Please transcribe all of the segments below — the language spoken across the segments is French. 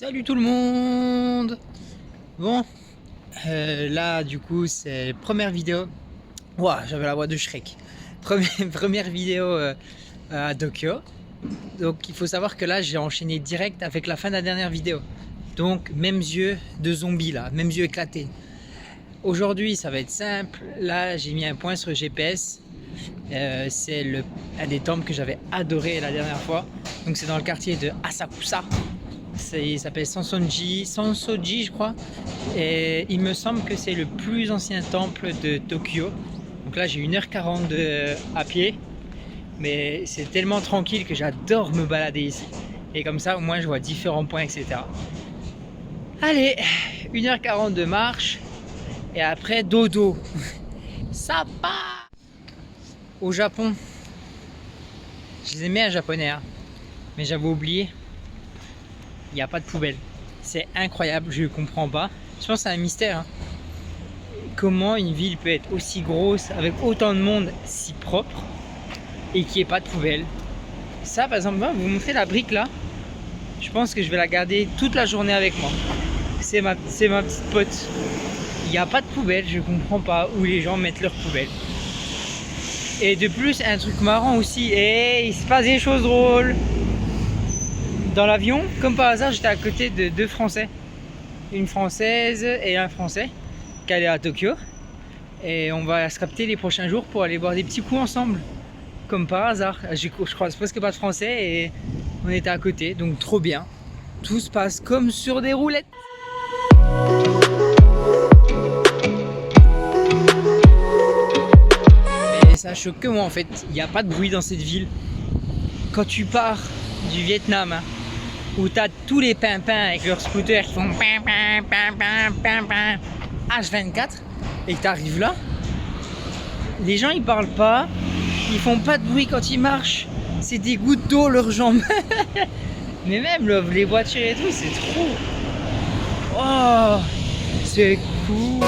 Salut tout le monde. Bon, là du coup c'est première vidéo. Ouah, j'avais la voix de Shrek. Première vidéo à Tokyo. Donc il faut savoir que là j'ai enchaîné direct avec la fin de la dernière vidéo. Donc mêmes yeux de zombie là, mêmes yeux éclatés. Aujourd'hui ça va être simple. Là j'ai mis un point sur le GPS. C'est un des temples que j'avais adoré la dernière fois. Donc c'est dans le quartier de Asakusa. Il s'appelle Sansoji je crois, et il me semble que c'est le plus ancien temple de Tokyo. Donc là j'ai 1h40 à pied, mais c'est tellement tranquille que j'adore me balader ici, et comme ça au moins je vois différents points, etc. Allez, 1h40 de marche et après dodo. Ça part. Au Japon, je les aimais un japonais, hein, mais j'avais oublié. Il n'y a pas de poubelle. C'est incroyable, je ne comprends pas. Je pense que c'est un mystère. Hein. Comment une ville peut être aussi grosse, avec autant de monde si propre, et qu'il n'y ait pas de poubelle. Ça, par exemple, vous montrez la brique là. Je pense que je vais la garder toute la journée avec moi. C'est ma petite pote. Il n'y a pas de poubelle, je ne comprends pas où les gens mettent leurs poubelles. Et de plus, un truc marrant aussi, et il se passe des choses drôles. Dans l'avion, comme par hasard, j'étais à côté de deux Français. Une Française et un Français qui allaient à Tokyo. Et on va se capter les prochains jours pour aller boire des petits coups ensemble. Comme par hasard. Je croise presque pas de Français et on était à côté. Donc trop bien. Tout se passe comme sur des roulettes. Mais ça choque que moi en fait. Il n'y a pas de bruit dans cette ville. Quand tu pars du Vietnam, hein, où tu as tous les pimpins avec leurs scooters qui font H24 et que tu arrives là, les gens ils parlent pas, ils font pas de bruit quand ils marchent, c'est des gouttes d'eau leurs jambes. Mais même les voitures et tout, c'est trop. Oh, c'est cool.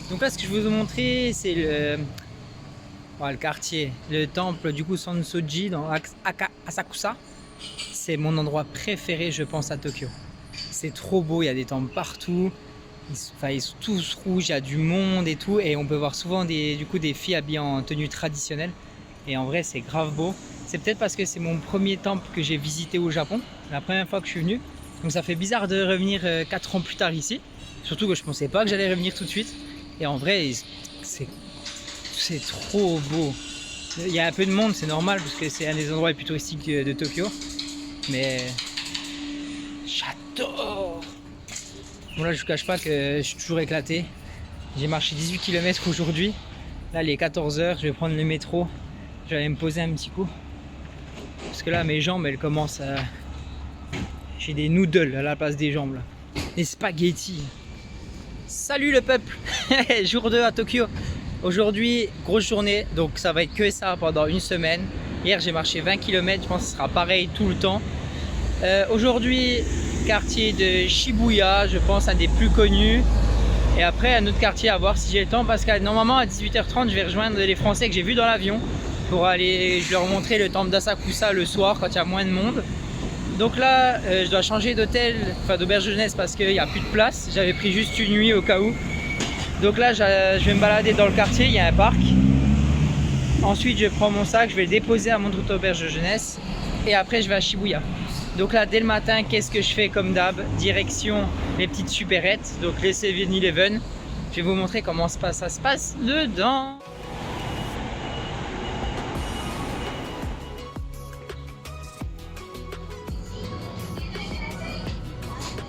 Donc là ce que je vais vous montrer c'est le quartier, le temple du coup Sansoji dans Asakusa. C'est mon endroit préféré je pense à Tokyo. C'est trop beau, il y a des temples partout, ils sont tous rouges, il y a du monde et tout, et on peut voir souvent des filles habillées en tenue traditionnelle, et en vrai c'est grave beau. C'est peut-être parce que c'est mon premier temple que j'ai visité au Japon, la première fois que je suis venu, donc ça fait bizarre de revenir 4 ans plus tard ici, surtout que je pensais pas que j'allais revenir tout de suite, et en vrai c'est trop beau. Il y a un peu de monde, c'est normal parce que c'est un des endroits les plus touristiques de Tokyo, mais j'adore. Bon là je vous cache pas que je suis toujours éclaté. J'ai marché 18 km aujourd'hui. Là il est 14 h, je vais prendre le métro J'allais me poser un petit coup. Parce que là, mes jambes, elles commencent à... J'ai des noodles à la place des jambes, là. Des spaghettis. Salut le peuple. Jour 2 à Tokyo. Aujourd'hui, grosse journée. Donc ça va être que ça pendant une semaine. Hier, j'ai marché 20 km. Je pense que ce sera pareil tout le temps. Aujourd'hui, quartier de Shibuya. Je pense un des plus connus. Et après, un autre quartier à voir si j'ai le temps. Parce que normalement, à 18h30, je vais rejoindre les Français que j'ai vus dans l'avion. Pour aller je leur montrer le temple d'Asakusa le soir quand il y a moins de monde. Donc là je dois changer d'hôtel, enfin d'auberge de jeunesse parce qu'il n'y a plus de place. J'avais pris juste une nuit au cas où. Donc là je vais me balader dans le quartier, il y a un parc. Ensuite je prends mon sac, je vais le déposer à mon autre auberge de jeunesse. Et après je vais à Shibuya. Donc là dès le matin, qu'est-ce que je fais comme d'hab? Direction les petites supérettes, donc les 7-Eleven. Je vais vous montrer comment ça se passe dedans.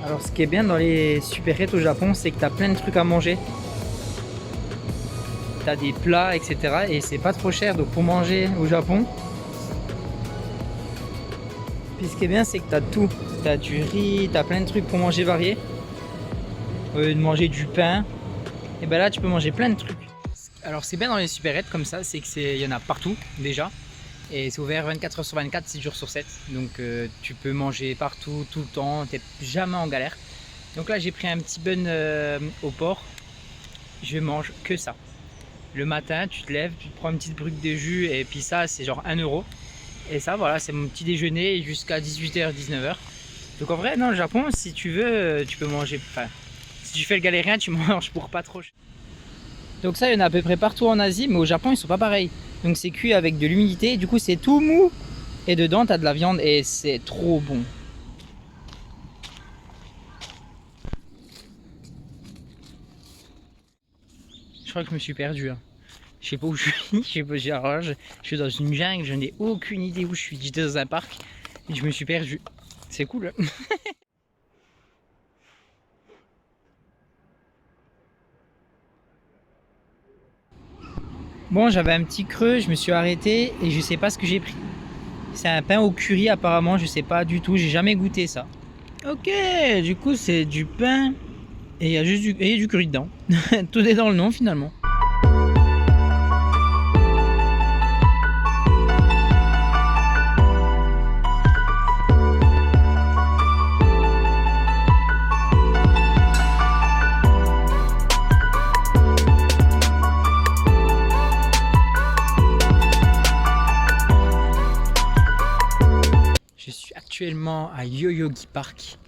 Alors ce qui est bien dans les supérettes au Japon, c'est que tu as plein de trucs à manger. Tu as des plats, etc. Et c'est pas trop cher, donc pour manger au Japon. Puis ce qui est bien, c'est que tu as tout. Tu as du riz, tu as plein de trucs pour manger variés. Au lieu de manger du pain, et ben là tu peux manger plein de trucs. Alors c'est bien dans les supérettes comme ça, c'est qu'il y en a partout déjà. Et c'est ouvert 24h sur 24, 6 jours sur 7. Donc tu peux manger partout, tout le temps, t'es jamais en galère. Donc là j'ai pris un petit bun au porc. Je mange que ça. Le matin tu te lèves, tu te prends une petite brute de jus et puis ça c'est genre 1 €. Et ça voilà, c'est mon petit déjeuner jusqu'à 18h, 19h. Donc en vrai dans le Japon si tu veux, tu peux manger, enfin si tu fais le galérien tu manges pour pas trop. Donc ça il y en a à peu près partout en Asie, mais au Japon ils sont pas pareils. Donc c'est cuit avec de l'humidité, du coup c'est tout mou. Et dedans tu as de la viande et c'est trop bon. Je crois que je me suis perdu. Hein. Je sais pas où je suis, je suis dans une jungle, je n'ai aucune idée où je suis. J'étais dans un parc et je me suis perdu. C'est cool. Bon, j'avais un petit creux, je me suis arrêté et je sais pas ce que j'ai pris. C'est un pain au curry apparemment, je sais pas du tout, j'ai jamais goûté ça. Ok, du coup c'est du pain et il y a juste du curry dedans. Tout est dans le nom finalement. Je suis actuellement à Yoyogi Park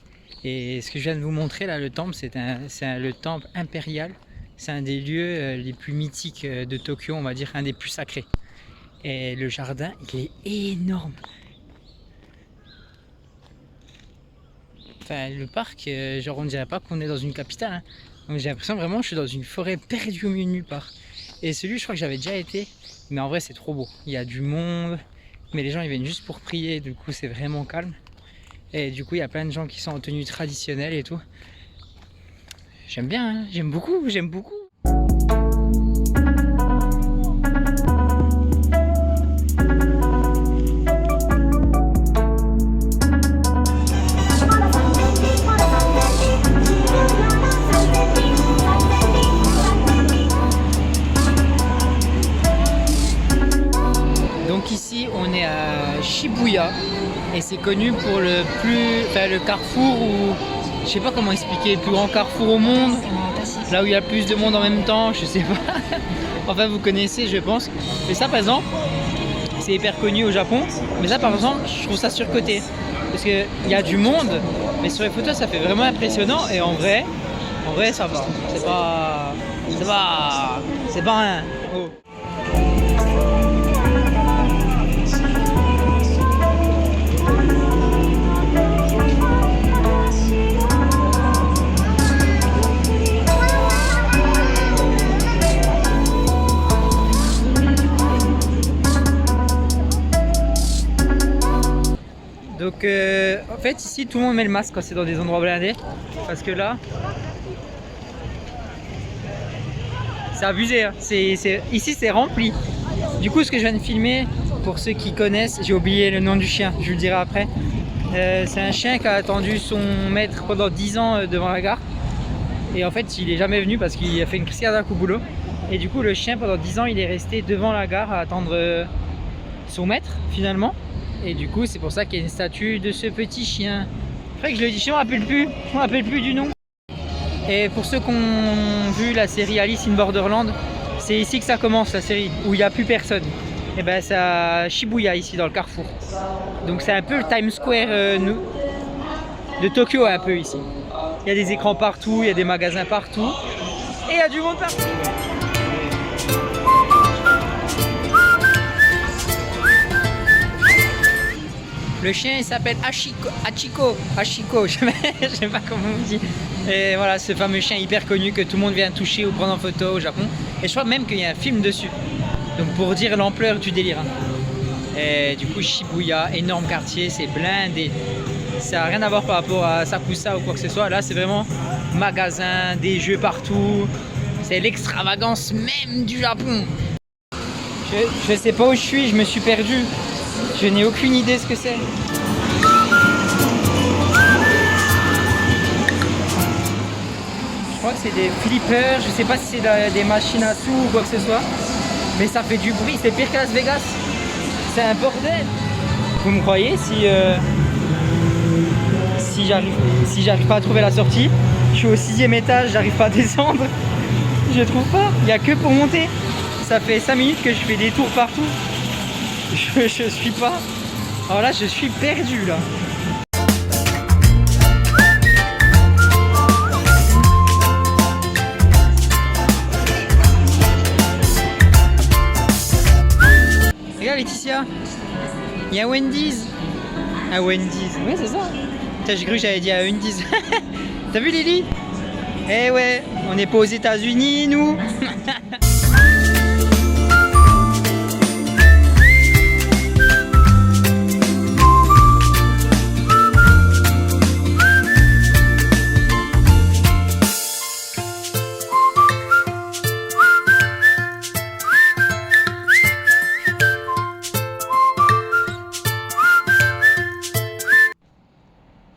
et ce que je viens de vous montrer là, le temple, c'est le temple impérial. C'est un des lieux les plus mythiques de Tokyo, on va dire un des plus sacrés. Et le jardin, il est énorme. Enfin, le parc, genre on dirait pas qu'on est dans une capitale. Hein. Donc j'ai l'impression vraiment que je suis dans une forêt perdue au milieu de nulle part. Et celui, je crois que j'avais déjà été, mais en vrai c'est trop beau. Il y a du monde. Mais les gens ils viennent juste pour prier, du coup c'est vraiment calme. Et du coup il y a plein de gens qui sont en tenue traditionnelle et tout. J'aime bien, hein, j'aime beaucoup, j'aime beaucoup. Donc ici on est à Shibuya et c'est connu pour le carrefour ou je sais pas comment expliquer, le plus grand carrefour au monde, là où il y a plus de monde en même temps, je sais pas. Enfin vous connaissez je pense. Et ça par exemple c'est hyper connu au Japon, mais ça par exemple je trouve ça surcoté parce qu'il y a du monde, mais sur les photos ça fait vraiment impressionnant et en vrai ça va, c'est pas rien. Oh. Donc en fait ici tout le monde met le masque quand c'est dans des endroits blindés parce que là c'est abusé hein. Ici c'est rempli. Du coup ce que je viens de filmer pour ceux qui connaissent, j'ai oublié le nom du chien, je vous le dirai après. C'est un chien qui a attendu son maître pendant 10 ans devant la gare. Et en fait, il est jamais venu parce qu'il a fait une crise cardiaque au boulot. Et du coup, le chien, pendant 10 ans, il est resté devant la gare à attendre son maître, finalement. Et du coup, c'est pour ça qu'il y a une statue de ce petit chien. C'est vrai que je le dis, je me rappelle plus du nom. Et pour ceux qui ont vu la série Alice in Borderland, c'est ici que ça commence, la série, où il n'y a plus personne. Et ben c'est à Shibuya, ici, dans le carrefour. Donc c'est un peu le Times Square de Tokyo, un peu ici. Il y a des écrans partout, il y a des magasins partout. Et il y a du monde partout. Le chien il s'appelle Hachiko, je sais pas comment on dit. Et voilà, ce fameux chien hyper connu que tout le monde vient toucher ou prendre en photo au Japon. Et je crois même qu'il y a un film dessus. Donc pour dire l'ampleur du délire. Et du coup Shibuya, énorme quartier, c'est blindé. Ça n'a rien à voir par rapport à Asakusa ou quoi que ce soit. Là c'est vraiment magasin, des jeux partout. C'est l'extravagance même du Japon. Je sais pas où je suis, je me suis perdu. Je n'ai aucune idée ce que c'est. Je crois que c'est des flippers, je sais pas si c'est des machines à sous ou quoi que ce soit. Mais ça fait du bruit, c'est pire qu'à Las Vegas. C'est un bordel. Vous me croyez si j'arrive pas à trouver la sortie, je suis au 6e étage, j'arrive pas à descendre. Je trouve pas, il n'y a que pour monter. Ça fait 5 minutes que je fais des tours partout. Je suis pas. Alors là, je suis perdu là. Regarde Laetitia, il y a Wendy's. Un Wendy's, ouais c'est ça. Putain, j'ai cru que j'avais dit à Wendy's. T'as vu Lily? Eh ouais, on n'est pas aux États-Unis nous.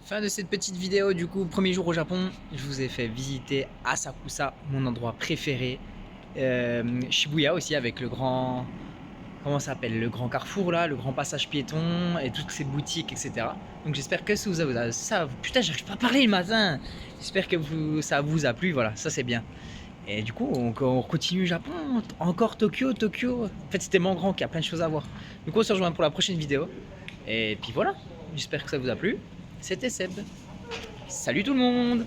Fin de cette petite vidéo, du coup, premier jour au Japon, je vous ai fait visiter Asakusa, mon endroit préféré. Shibuya aussi, avec le grand, comment ça s'appelle, le grand carrefour là, le grand passage piéton et toutes ces boutiques, etc. Donc j'espère que putain, j'arrive pas à parler le matin. J'espère que ça vous a plu, voilà, ça c'est bien. Et du coup, on continue le Japon, encore Tokyo. En fait, c'était mon grand qui a plein de choses à voir. Du coup, on se rejoint pour la prochaine vidéo. Et puis voilà, j'espère que ça vous a plu. C'était Seb. Salut tout le monde!